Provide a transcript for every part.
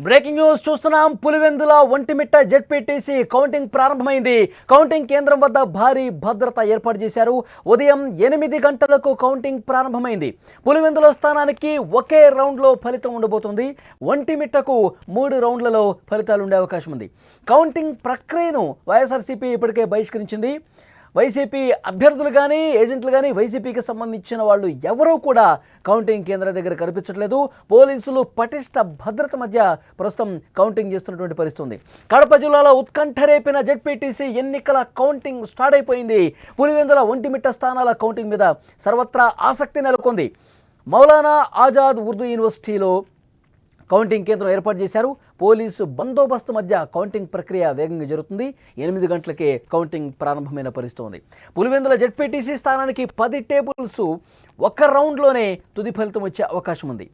Breaking news చూస్తున్నాం. Pulivendula Vontimitta ZPTC counting ప్రారంభమైంది. Counting కేంద్రం వద్ద భారీ భద్రత ఏర్పాటు చేశారు. ఉదయం 8 గంటలకు కౌంటింగ్ ప్రారంభమైంది. పులివెందుల స్థానానికి ఒకే రౌండ్లో ఫలితం ఉండబోతుంది. ఒంటిమిట్టకు 3 రౌండ్లలో ఫలితాలు ఉండే అవకాశం ఉంది. కౌంటింగ్ ప్రక్రియను వైఎస్ఆర్సీపీ ఇప్పటికే బహిష్కరించింది. వైసీపీ అభ్యర్థులు కానీ ఏజెంట్లు కానీ వైసీపీకి సంబంధించిన వాళ్ళు ఎవరూ కూడా కౌంటింగ్ కేంద్రం దగ్గర కనిపించట్లేదు. పోలీసులు పటిష్ట భద్రత మధ్య ప్రస్తుతం కౌంటింగ్ చేస్తున్నటువంటి పరిస్థితి ఉంది. కడప జిల్లాలో ఉత్కంఠ రేపిన జెడ్పీటీసీ ఎన్నికల కౌంటింగ్ స్టార్ట్ అయిపోయింది. పులివెందుల ఒంటిమిట్ట స్థానాల కౌంటింగ్ మీద సర్వత్రా ఆసక్తి నెలకొంది. మౌలానా ఆజాద్ ఉర్దూ యూనివర్సిటీలో కౌంటింగ్ కేంద్రం ఏర్పాటు చేశారు. పోలీసు బందోబస్తు మధ్య కౌంటింగ్ ప్రక్రియ వేగంగా జరుగుతుంది. 8 గంటలకే కౌంటింగ్ ప్రారంభమైన పరిస్థితి ఉంది. పులివెందుల జెడ్పీటీసీ స్థానానికి 10 టేబుల్స్ ఒక్క రౌండ్లోనే తుది ఫలితం వచ్చే అవకాశం ఉంది.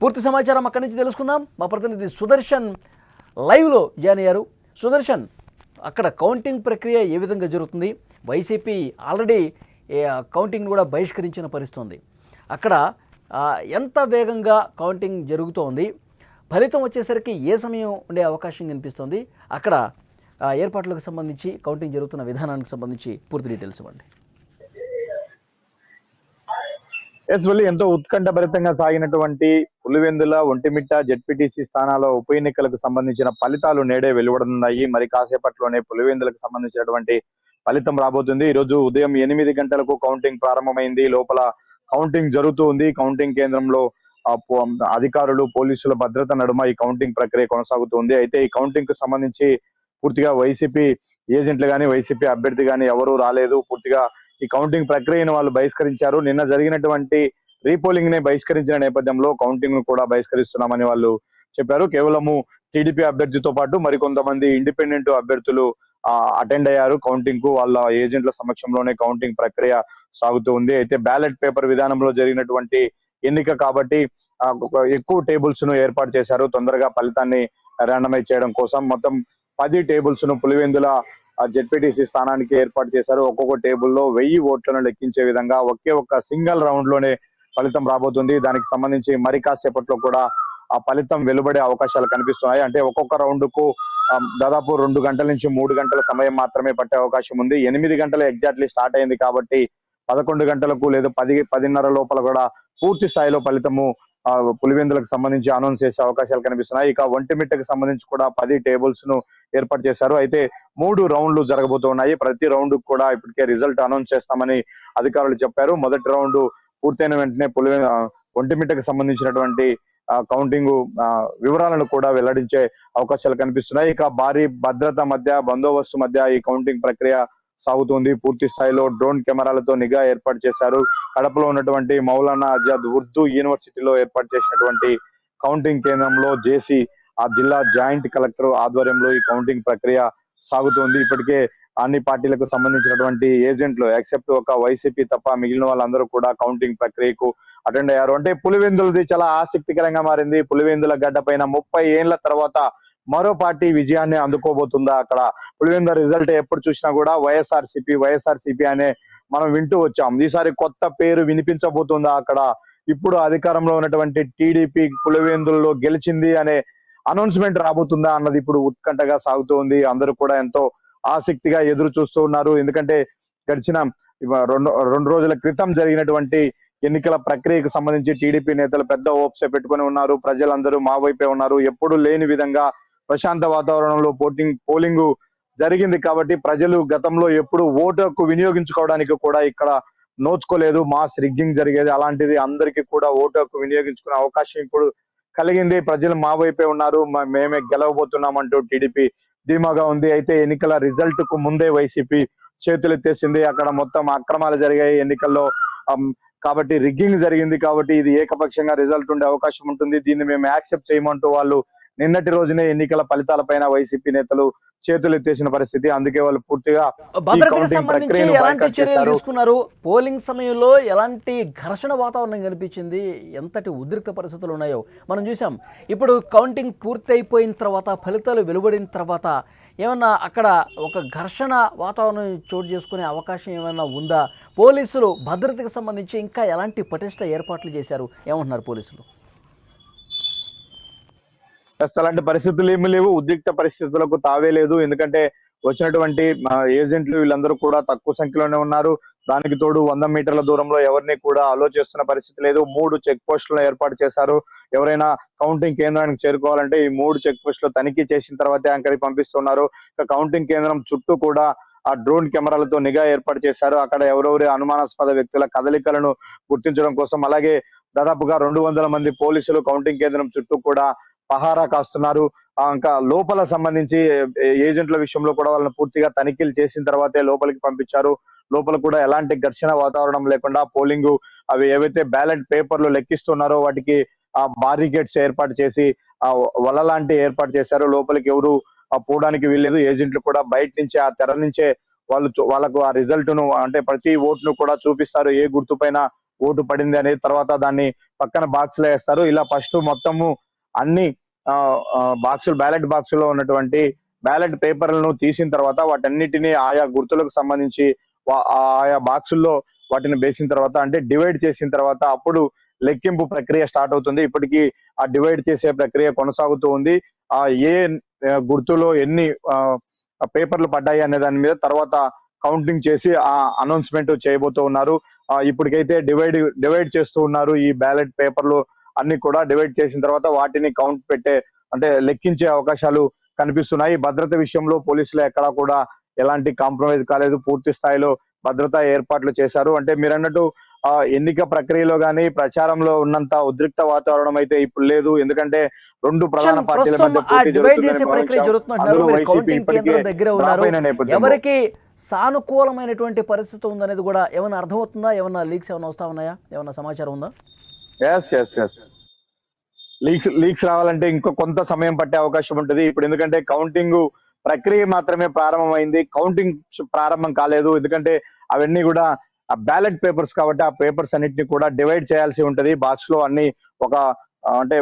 పూర్తి సమాచారం అక్కడి నుంచి తెలుసుకుందాం. మా ప్రతినిధి సుదర్శన్ లైవ్లో జాయిన్ అయ్యారు. సుదర్శన్, అక్కడ కౌంటింగ్ ప్రక్రియ ఏ విధంగా జరుగుతుంది? వైసీపీ ఆల్రెడీ కౌంటింగ్ కూడా బహిష్కరించిన పరిస్థితి ఉంది. అక్కడ ఎంత వేగంగా కౌంటింగ్ జరుగుతోంది? ఫలితం వచ్చేసరికి ఏ సమయం ఉండే అవకాశం కనిపిస్తుంది? అక్కడ ఏర్పాట్లకు సంబంధించి కౌంటింగ్ జరుగుతున్న విధానానికి సంబంధించి పూర్తి డీటెయిల్స్ ఇవ్వండి. ఎంతో ఉత్కంఠభరితంగా సాగినటువంటి పులివెందుల ఒంటిమిట్ట జెడ్పీటీసీ స్థానాల ఉప ఎన్నికలకు సంబంధించిన ఫలితాలు నేడే వెలువడనున్నాయి. మరి కాసేపట్లోనే పులివెందులకు సంబంధించినటువంటి ఫలితం రాబోతుంది. ఈరోజు ఉదయం 8 గంటలకు కౌంటింగ్ ప్రారంభమైంది. లోపల కౌంటింగ్ జరుగుతూ ఉంది. కౌంటింగ్ కేంద్రంలో అధికారులు పోలీసుల భద్రత నడుమ ఈ కౌంటింగ్ ప్రక్రియ కొనసాగుతుంది. అయితే ఈ కౌంటింగ్ కు సంబంధించి పూర్తిగా వైసీపీ ఏజెంట్లు కానీ వైసీపీ అభ్యర్థి కానీ ఎవరూ రాలేదు. పూర్తిగా ఈ కౌంటింగ్ ప్రక్రియను వాళ్ళు బహిష్కరించారు. నిన్న జరిగినటువంటి రీపోలింగ్ ని బహిష్కరించిన నేపథ్యంలో కౌంటింగ్ ను కూడా బహిష్కరిస్తున్నామని వాళ్ళు చెప్పారు. కేవలము టీడీపీ అభ్యర్థితో పాటు మరికొంతమంది ఇండిపెండెంట్ అభ్యర్థులు అటెండ్ అయ్యారు కౌంటింగ్ కు. వాళ్ళ ఏజెంట్ల సమక్షంలోనే కౌంటింగ్ ప్రక్రియ సాగుతూ ఉంది. అయితే బ్యాలెట్ పేపర్ విధానంలో జరిగినటువంటి ఎన్నిక కాబట్టి ఎక్కువ టేబుల్స్ ను ఏర్పాటు చేశారు. తొందరగా ఫలితాన్ని ర్యాండమైజ్ చేయడం కోసం మొత్తం 10 టేబుల్స్ ను పులివెందుల జెడ్పీటీసీ స్థానానికి ఏర్పాటు చేశారు. ఒక్కొక్క టేబుల్లో 1000 ఓట్లను లెక్కించే విధంగా ఒక్క సింగిల్ రౌండ్ లోనే ఫలితం రాబోతుంది. దానికి సంబంధించి మరి కాసేపట్లో కూడా ఆ ఫలితం వెలువడే అవకాశాలు కనిపిస్తున్నాయి. అంటే ఒక్కొక్క రౌండ్ కు దాదాపు 2 గంటల నుంచి 3 గంటల సమయం మాత్రమే పట్టే అవకాశం ఉంది. 8 గంటలు ఎగ్జాక్ట్లీ స్టార్ట్ అయింది కాబట్టి 11 గంటలకు లేదా 10:30 లోపల కూడా పూర్తి స్థాయిలో ఫలితము పులివెందులకు సంబంధించి అనౌన్స్ చేసే అవకాశాలు కనిపిస్తున్నాయి. ఇక ఒంటిమిట్టకు సంబంధించి కూడా 10 టేబుల్స్ ను ఏర్పాటు చేశారు. అయితే 3 రౌండ్లు జరగబోతున్నాయి. ప్రతి రౌండ్ కూడా ఇప్పటికే రిజల్ట్ అనౌన్స్ చేస్తామని అధికారులు చెప్పారు. మొదటి రౌండ్ పూర్తయిన వెంటనే ఒంటిమిట్టకు సంబంధించినటువంటి కౌంటింగ్ వివరాలను కూడా వెల్లడించే అవకాశాలు కనిపిస్తున్నాయి. ఇక భారీ భద్రత మధ్య బందోబస్తు మధ్య ఈ కౌంటింగ్ ప్రక్రియ సాగుతుంది. పూర్తి స్థాయిలో డ్రోన్ కెమెరాలతో నిఘా ఏర్పాటు చేశారు. కడపలో ఉన్నటువంటి మౌలానా ఆజాద్ ఉర్దూ యూనివర్సిటీలో ఏర్పాటు చేసినటువంటి కౌంటింగ్ కేంద్రంలో జేసీ ఆ జిల్లా జాయింట్ కలెక్టర్ ఆధ్వర్యంలో ఈ కౌంటింగ్ ప్రక్రియ సాగుతోంది. ఇప్పటికే అన్ని పార్టీలకు సంబంధించినటువంటి ఏజెంట్లు ఎక్సెప్ట్ ఒక వైసీపీ తప్ప మిగిలిన వాళ్ళందరూ కూడా కౌంటింగ్ ప్రక్రియకు అటెండ్ అయ్యారు. అంటే పులివెందులది చాలా ఆసక్తికరంగా మారింది. పులివెందుల గడ్డ పైన 30 ఏళ్ల తర్వాత మరో పార్టీ విజయాన్ని అందుకోబోతుందా? అక్కడ పులివెందుల రిజల్ట్ ఎప్పుడు చూసినా కూడా వైఎస్ఆర్సీపీ అనే మనం వింటూ వచ్చాం. ఈసారి కొత్త పేరు వినిపించబోతుందా? అక్కడ ఇప్పుడు అధికారంలో ఉన్నటువంటి టీడీపీ పులివెందుల్లో గెలిచింది అనే అనౌన్స్మెంట్ రాబోతుందా అన్నది ఇప్పుడు ఉత్కంఠగా సాగుతూ ఉంది. అందరూ కూడా ఎంతో ఆసక్తిగా ఎదురు చూస్తూ ఉన్నారు. ఎందుకంటే గడిచిన 2 రోజుల క్రితం జరిగినటువంటి ఎన్నికల ప్రక్రియకు సంబంధించి టీడీపీ నేతలు పెద్ద హోప్స్ పెట్టుకుని ఉన్నారు. ప్రజలందరూ మా వైపే ఉన్నారు. ఎప్పుడు లేని విధంగా ప్రశాంత వాతావరణంలో పోలింగ్ జరిగింది కాబట్టి ప్రజలు గతంలో ఎప్పుడు ఓటు హక్కు వినియోగించుకోవడానికి కూడా ఇక్కడ నోచుకోలేదు. మాస్ రిగ్గింగ్ జరిగేది. అలాంటిది అందరికీ కూడా ఓటు హక్కు వినియోగించుకునే అవకాశం ఇప్పుడు కలిగింది. ప్రజలు మా వైపే ఉన్నారు, మేమే గెలవబోతున్నామంటూ టీడీపీ ధీమాగా ఉంది. అయితే ఎన్నికల రిజల్ట్ కు ముందే వైసీపీ చేతులెత్తేసింది. అక్కడ మొత్తం అక్రమాలు జరిగాయి ఎన్నికల్లో కాబట్టి రిగ్గింగ్ జరిగింది కాబట్టి ఇది ఏకపక్షంగా రిజల్ట్ ఉండే అవకాశం ఉంటుంది. దీన్ని మేము యాక్సెప్ట్ చేయమంటూ వాళ్ళు నిన్నటి రోజునే ఎన్నికల ఫలితాలపైన వైసీపీ నేతలు చేతులు ఎత్తేసిన పరిస్థితి. అందుకే వాళ్ళు పూర్తిగా భద్రతకు సంబంధించి ఎలాంటి చర్యలు తీసుకున్నారు? పోలింగ్ సమయంలో ఎలాంటి ఘర్షణ వాతావరణం కనిపించింది? ఎంతటి ఉద్రిక్త పరిస్థితులు ఉన్నాయో మనం చూసాం. ఇప్పుడు కౌంటింగ్ పూర్తి అయిపోయిన తర్వాత ఫలితాలు వెలువడిన తర్వాత ఏమన్నా అక్కడ ఒక ఘర్షణ వాతావరణం చోటు చేసుకునే అవకాశం ఏమైనా ఉందా? పోలీసులు భద్రతకు సంబంధించి ఇంకా ఎలాంటి పటిష్ట ఏర్పాట్లు చేశారు? ఏమంటున్నారు పోలీసులు? అసలు అలాంటి పరిస్థితులు ఏమీ లేవు. ఉద్రిక్త పరిస్థితులకు తావే లేదు. ఎందుకంటే వచ్చినటువంటి ఏజెంట్లు వీళ్ళందరూ కూడా తక్కువ సంఖ్యలోనే ఉన్నారు. దానికి తోడు 100 మీటర్ల దూరంలో ఎవరిని కూడా అలో చేస్తున్న పరిస్థితి లేదు. 3 చెక్ పోస్టులను ఏర్పాటు చేశారు. ఎవరైనా కౌంటింగ్ కేంద్రానికి చేరుకోవాలంటే ఈ 3 చెక్ పోస్టులు తనిఖీ చేసిన తర్వాతే అక్కడికి పంపిస్తున్నారు. ఇక కౌంటింగ్ కేంద్రం చుట్టూ కూడా ఆ డ్రోన్ కెమెరాలతో నిఘా ఏర్పాటు చేశారు. అక్కడ ఎవరెవరి అనుమానాస్పద వ్యక్తుల కదలికలను గుర్తించడం కోసం, అలాగే దాదాపుగా 200 మంది పోలీసులు కౌంటింగ్ కేంద్రం చుట్టూ కూడా పహారా కాస్తున్నారు. ఇంకా లోపల సంబంధించి ఏజెంట్ల విషయంలో కూడా వాళ్ళని పూర్తిగా తనిఖీలు చేసిన తర్వాతే లోపలికి పంపించారు. లోపల కూడా ఎలాంటి ఘర్షణ వాతావరణం లేకుండా పోలింగ్ అవి ఏవైతే బ్యాలెట్ పేపర్లు లెక్కిస్తున్నారో వాటికి ఆ బారికేడ్స్ ఏర్పాటు చేసి ఆ వల లాంటి ఏర్పాటు చేశారు. లోపలికి ఎవరు పోవడానికి వీల్లేదు. ఏజెంట్లు కూడా బయట నుంచి ఆ తెర నుంచే వాళ్ళకు ఆ రిజల్ట్ ను, అంటే ప్రతి ఓటును కూడా చూపిస్తారు. ఏ గుర్తు పైన ఓటు పడింది అనేది తర్వాత దాన్ని పక్కన బాక్స్ లో వేస్తారు. ఇలా ఫస్ట్ మొత్తము అన్ని బాక్సులు, బ్యాలెట్ బాక్సులో ఉన్నటువంటి బ్యాలెట్ పేపర్లను తీసిన తర్వాత వాటన్నిటిని ఆయా గుర్తులకు సంబంధించి ఆయా బాక్సుల్లో వాటిని వేసిన తర్వాత, అంటే డివైడ్ చేసిన తర్వాత అప్పుడు లెక్కింపు ప్రక్రియ స్టార్ట్ అవుతుంది. ఇప్పటికీ ఆ డివైడ్ చేసే ప్రక్రియ కొనసాగుతూ ఉంది. ఆ ఏ గుర్తులో ఎన్ని పేపర్లు పడ్డాయి అనే దాని మీద తర్వాత కౌంటింగ్ చేసి ఆ అనౌన్స్మెంట్ చేయబోతూ ఉన్నారు. ఇప్పటికైతే డివైడ్ చేస్తూ ఉన్నారు. ఈ బ్యాలెట్ పేపర్లు అన్ని కూడా డివైడ్ చేసిన తర్వాత వాటిని కౌంట్ అంటే లెక్కించే అవకాశాలు కనిపిస్తున్నాయి. భద్రత విషయంలో పోలీసులు ఎక్కడా కూడా ఎలాంటి కాంప్రమైజ్ కాలేదు. పూర్తి స్థాయిలో భద్రతా ఏర్పాట్లు చేశారు. అంటే మీరన్నట్టు ఎన్నిక ప్రక్రియలో గానీ ప్రచారంలో ఉన్నంత ఉద్రిక్త వాతావరణం అయితే ఇప్పుడు లేదు. ఎందుకంటే 2 ప్రధాన పార్టీల ప్రస్తుతం మధ్య ఆ పోటీ డివైడ్ జరుగుతుందని చేసే ప్రక్రియ భావించాం. జరుగుతుందంటున్నారు. అందరూ మీరు వైసీపీ కౌంటింగ్ ఇప్పటికే కేంద్రం దగ్గర డ్రాప్ ఉన్నారు. అయిన నేపథ్యంలో ఎవరికి సానుకూలమైనటువంటి పరిస్థితి ఉందనేది కూడా ఏమైనా అర్థమవుతుందా? ఏమన్నా లీక్స్ ఏమైనా వస్తా ఉన్నాయా? ఏమన్నా సమాచారం ఉందా? ఎస్ లీక్స్ రావాలంటే ఇంకో కొంత సమయం పట్టే అవకాశం ఉంటుంది. ఇప్పుడు ఎందుకంటే కౌంటింగ్ ప్రక్రియ మాత్రమే ప్రారంభమైంది. కౌంటింగ్ ప్రారంభం కాలేదు. ఎందుకంటే అవన్నీ కూడా బ్యాలెట్ పేపర్స్ కాబట్టి ఆ పేపర్స్ అన్నిటిని కూడా డివైడ్ చేయాల్సి ఉంటది. బాక్స్ లో అన్ని ఒక అంటే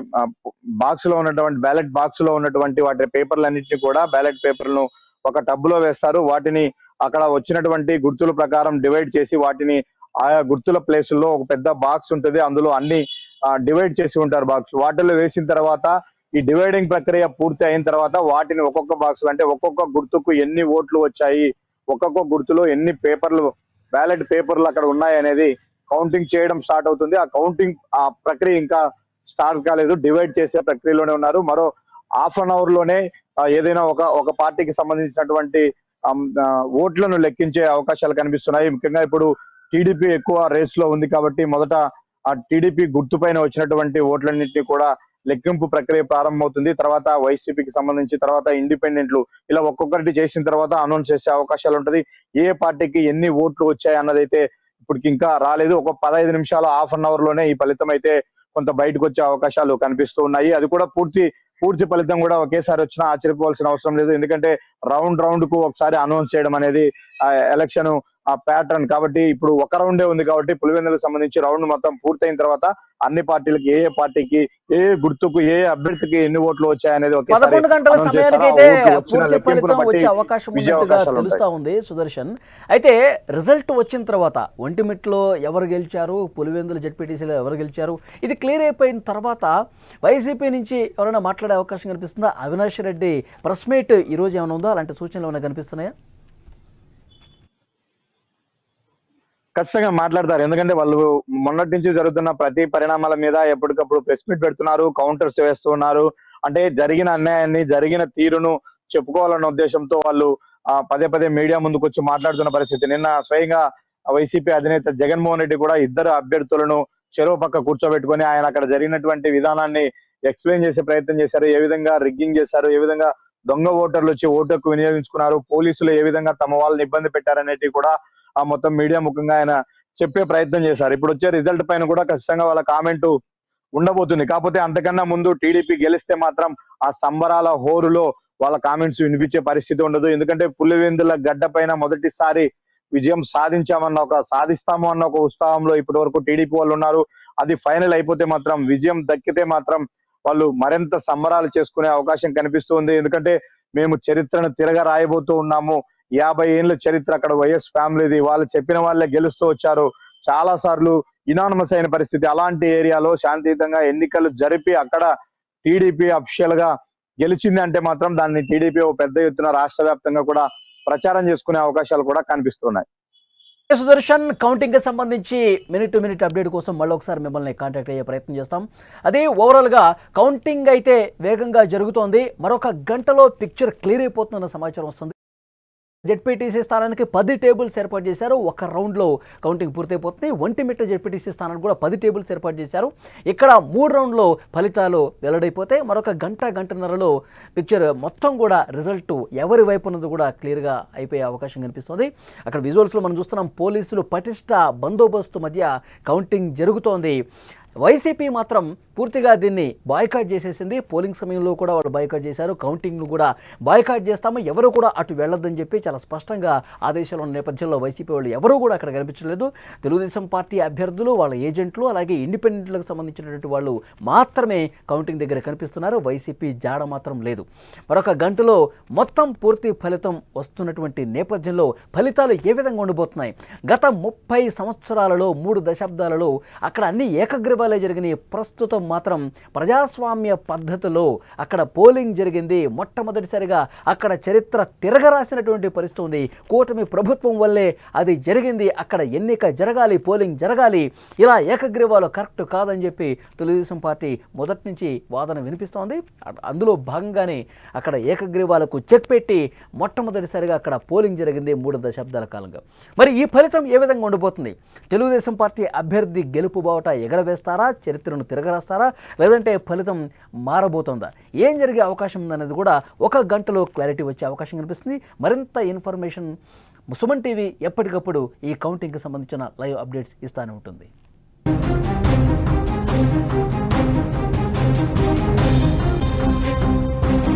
బాక్స్ లో ఉన్నటువంటి బ్యాలెట్ బాక్స్ లో ఉన్నటువంటి వాటి పేపర్లు అన్నింటినీ కూడా బ్యాలెట్ పేపర్లను ఒక టబ్ లో వేస్తారు. వాటిని అక్కడ వచ్చినటువంటి గుర్తుల ప్రకారం డివైడ్ చేసి వాటిని ఆయా గుర్తుల ప్లేసుల్లో ఒక పెద్ద బాక్స్ ఉంటుంది. అందులో అన్ని డివైడ్ చేసి ఉంటారు బాక్స్. వాటిలో వేసిన తర్వాత ఈ డివైడింగ్ ప్రక్రియ పూర్తి అయిన తర్వాత వాటిని ఒక్కొక్క బాక్స్, అంటే ఒక్కొక్క గుర్తుకు ఎన్ని ఓట్లు వచ్చాయి, ఒక్కొక్క గుర్తులో ఎన్ని పేపర్లు బ్యాలెట్ పేపర్లు అక్కడ ఉన్నాయి అనేది కౌంటింగ్ చేయడం స్టార్ట్ అవుతుంది. ఆ కౌంటింగ్ ఆ ప్రక్రియ ఇంకా స్టార్ట్ కాలేదు. డివైడ్ చేసే ప్రక్రియలోనే ఉన్నారు. మరో హాఫ్ అన్ అవర్ లోనే ఏదైనా ఒక పార్టీకి సంబంధించినటువంటి ఓట్లను లెక్కించే అవకాశాలు కనిపిస్తున్నాయి. ముఖ్యంగా ఇప్పుడు టీడీపీ ఎక్కువ రేస్ లో ఉంది కాబట్టి మొదట ఆ టీడీపీ గుర్తు పైన వచ్చినటువంటి ఓట్లన్నింటినీ కూడా లెక్కింపు ప్రక్రియ ప్రారంభమవుతుంది. తర్వాత వైసీపీకి సంబంధించి, తర్వాత ఇండిపెండెంట్లు, ఇలా ఒక్కొక్కటి చేసిన తర్వాత అనౌన్స్ చేసే అవకాశాలు ఉంటది. ఏ పార్టీకి ఎన్ని ఓట్లు వచ్చాయి అన్నదైతే ఇప్పటికి ఇంకా రాలేదు. ఒక 15 నిమిషాలు, హాఫ్ అన్ అవర్ లోనే ఈ ఫలితం అయితే కొంత బయటకు వచ్చే అవకాశాలు కనిపిస్తూ ఉన్నాయి. అది కూడా పూర్తి ఫలితం కూడా ఒకేసారి వచ్చినా ఆశ్చర్యపోవాల్సిన అవసరం లేదు. ఎందుకంటే రౌండ్ కు ఒకసారి అనౌన్స్ చేయడం అనేది ఎలక్షన్ ఆ ప్యాటర్న్ కాబట్టి ఇప్పుడు ఒక రౌండే ఉంది కాబట్టి పులివెందులకు సంబంధించి రౌండ్ మొత్తం పూర్తయిన తర్వాత అన్ని పార్టీలకి ఏ పార్టీకి ఏ గుర్తుకు ఏ అభ్యర్థికి ఎన్ని ఓట్లు వచ్చాయనేది ఒకేసారి 11 గంటల అనౌన్స్ చేస్తారు. ఆ సమయానికైతే ఓట్లు వచ్చిన పూర్తి లెక్కింపును ఫలితం బట్టి వచ్చే అవకాశం విజయ ఉన్నట్టుగా అవకాశాలు ఉంటాయి. తెలుస్తా ఉంది సుదర్శన్. అయితే రిజల్ట్ వచ్చిన తర్వాత ఒంటిమిట్లో ఎవరు గెలిచారు, పులివెందుల జెడ్పీటీసీలో ఎవరు గెలిచారు, ఇది క్లియర్ అయిపోయిన తర్వాత వైసీపీ నుంచి ఎవరైనా మాట్లాడే అవకాశం కనిపిస్తుందా? అవినాష్ రెడ్డి ప్రెస్ మీట్ ఈ రోజు ఏమైనా ఉందా? అలాంటి సూచనలు ఏమైనా కనిపిస్తున్నాయా? ఖచ్చితంగా మాట్లాడతారు. ఎందుకంటే వాళ్ళు మొన్నటి నుంచి జరుగుతున్న ప్రతి పరిణామాల మీద ఎప్పటికప్పుడు ప్రెస్ మీట్ పెడుతున్నారు, కౌంటర్స్ వేస్తున్నారు. అంటే జరిగిన అన్యాయాన్ని, జరిగిన తీరును చెప్పుకోవాలన్న ఉద్దేశంతో వాళ్ళు పదే మీడియా ముందుకు వచ్చి మాట్లాడుతున్న పరిస్థితి. నిన్న స్వయంగా వైసీపీ అధినేత జగన్మోహన్ రెడ్డి కూడా ఇద్దరు అభ్యర్థులను చెరో పక్క కూర్చోబెట్టుకొని ఆయన అక్కడ జరిగినటువంటి విధానాన్ని ఎక్స్ప్లెయిన్ చేసే ప్రయత్నం చేశారు. ఏ విధంగా రిగ్గింగ్ చేశారు, ఏ విధంగా దొంగ ఓటర్లు వచ్చి ఓటుకు వినియోగించుకున్నారు, పోలీసులు ఏ విధంగా తమ వాళ్ళని ఇబ్బంది పెట్టారనేటివి కూడా ఆ మొత్తం మీడియా ముఖంగా ఆయన చెప్పే ప్రయత్నం చేశారు. ఇప్పుడు వచ్చే రిజల్ట్ పైన కూడా ఖచ్చితంగా వాళ్ళ కామెంట్ ఉండబోతుంది. కాకపోతే అంతకన్నా ముందు టీడీపీ గెలిస్తే మాత్రం ఆ సంబరాల హోరులో వాళ్ళ కామెంట్స్ వినిపించే పరిస్థితి ఉండదు. ఎందుకంటే పులివెందుల గడ్డ పైన మొదటిసారి విజయం సాధిస్తాము అన్న ఒక ఉత్సాహంలో ఇప్పటి వరకు టీడీపీ వాళ్ళు ఉన్నారు. అది ఫైనల్ అయిపోతే మాత్రం, విజయం దక్కితే మాత్రం వాళ్ళు మరింత సంబరాలు చేసుకునే అవకాశం కనిపిస్తుంది. ఎందుకంటే మేము చరిత్రను తిరగ రాయబోతూ ఉన్నాము. 50 ఏళ్ల చరిత్ర అక్కడ వైఎస్ ఫ్యామిలీది. వాళ్ళు చెప్పిన వాళ్ళే గెలుస్తూ వచ్చారు. చాలా సార్లు ఇనానమస్ అయిన పరిస్థితి. అలాంటి ఏరియాలో శాంతియుతంగా ఎన్నికలు జరిపి అక్కడ టీడీపీ అఫిషియల్ గా గెలిచింది అంటే మాత్రం దాన్ని టీడీపీ పెద్ద ఎత్తున రాష్ట్ర వ్యాప్తంగా కూడా ప్రచారం చేసుకునే అవకాశాలు కూడా కనిపిస్తున్నాయి. సుదర్శన్, కౌంటింగ్ కి సంబంధించి మినిట్ టు మినిట్ అప్డేట్ కోసం మళ్ళీ ఒకసారి మిమ్మల్ని కాంటాక్ట్ అయ్యే ప్రయత్నం చేస్తాం. అదే ఓవరాల్గా కౌంటింగ్ అయితే వేగంగా జరుగుతోంది. మరొక గంటలో పిక్చర్ క్లియర్ అయిపోతుందన్న సమాచారం వస్తుంది. జెడ్పీటీసీ స్థానానికి 10 టేబుల్స్ ఏర్పాటు చేశారు. ఒక రౌండ్లో కౌంటింగ్ పూర్తయిపోతుంది. ఒంటిమిట్ట జెడ్పీటీసీ స్థానానికి కూడా 10 టేబుల్స్ ఏర్పాటు చేశారు. ఇక్కడ 3 రౌండ్లో ఫలితాలు వెల్లడైపోతే మరొక గంటన్నరలో పిక్చర్ మొత్తం కూడా రిజల్ట్ ఎవరి వైపు ఉన్నది కూడా క్లియర్గా అయిపోయే అవకాశం కనిపిస్తుంది. అక్కడ విజువల్స్లో మనం చూస్తున్నాం, పోలీసులు పటిష్ట బందోబస్తు మధ్య కౌంటింగ్ జరుగుతోంది. వైసీపీ మాత్రం పూర్తిగా దీన్ని బాయ్కాట్ చేసేసింది. పోలింగ్ సమయంలో కూడా వాళ్ళు బాయ్కాట్ చేశారు. కౌంటింగ్ను కూడా బాయ్కాట్ చేస్తాము, ఎవరు కూడా అటు వెళ్ళొద్దని చెప్పి చాలా స్పష్టంగా ఆదేశాలు ఉన్న నేపథ్యంలో వైసీపీ వాళ్ళు ఎవరూ కూడా అక్కడ కనిపించలేదు. తెలుగుదేశం పార్టీ అభ్యర్థులు, వాళ్ళ ఏజెంట్లు, అలాగే ఇండిపెండెంట్లకు సంబంధించినటువంటి వాళ్ళు మాత్రమే కౌంటింగ్ దగ్గర కనిపిస్తున్నారు. వైసీపీ జాడ మాత్రం లేదు. మరొక గంటలో మొత్తం పూర్తి ఫలితం వస్తున్నటువంటి నేపథ్యంలో ఫలితాలు ఏ విధంగా ఉండబోతున్నాయి? గత 30 సంవత్సరాలలో 3 దశాబ్దాలలో అక్కడ అన్ని ఏకగ్రీవాలే జరిగినాయి. ప్రస్తుతం మాత్రం ప్రజాస్వామ్య పద్ధతిలో అక్కడ పోలింగ్ జరిగింది. మొట్టమొదటిసారిగా అక్కడ చరిత్ర తిరగరాసినటువంటి పరిస్థితి ఉంది. కూటమి ప్రభుత్వం వల్లే అది జరిగింది. అక్కడ ఎన్నిక జరగాలి, పోలింగ్ జరగాలి. ఇలా ఏకగ్రీవాలు కరెక్ట్ కాదని చెప్పి తెలుగుదేశం పార్టీ మొదటి నుంచి వాదన వినిపిస్తోంది. అందులో భాగంగానే అక్కడ ఏకగ్రీవాలకు చెక్ పెట్టి మొట్టమొదటిసారిగా అక్కడ పోలింగ్ జరిగింది 3 దశాబ్దాల కాలంగా. మరి ఈ ఫలితం ఏ విధంగా ఉండబోతుంది? తెలుగుదేశం పార్టీ అభ్యర్థి గెలుపు బావట ఎగరవేస్తారా, చరిత్రను తిరగరాస్తారా, లేదంటే ఫలితం మారబోతుందా? ఏం జరిగే అవకాశం ఉందనేది కూడా ఒక గంటలో క్లారిటీ వచ్చే అవకాశం కనిపిస్తుంది. మరింత ఇన్ఫర్మేషన్ సుమన్ టీవీ ఎప్పటికప్పుడు ఈ కౌంటింగ్కి సంబంధించిన లైవ్ అప్డేట్స్ ఇస్తూనే ఉంటుంది.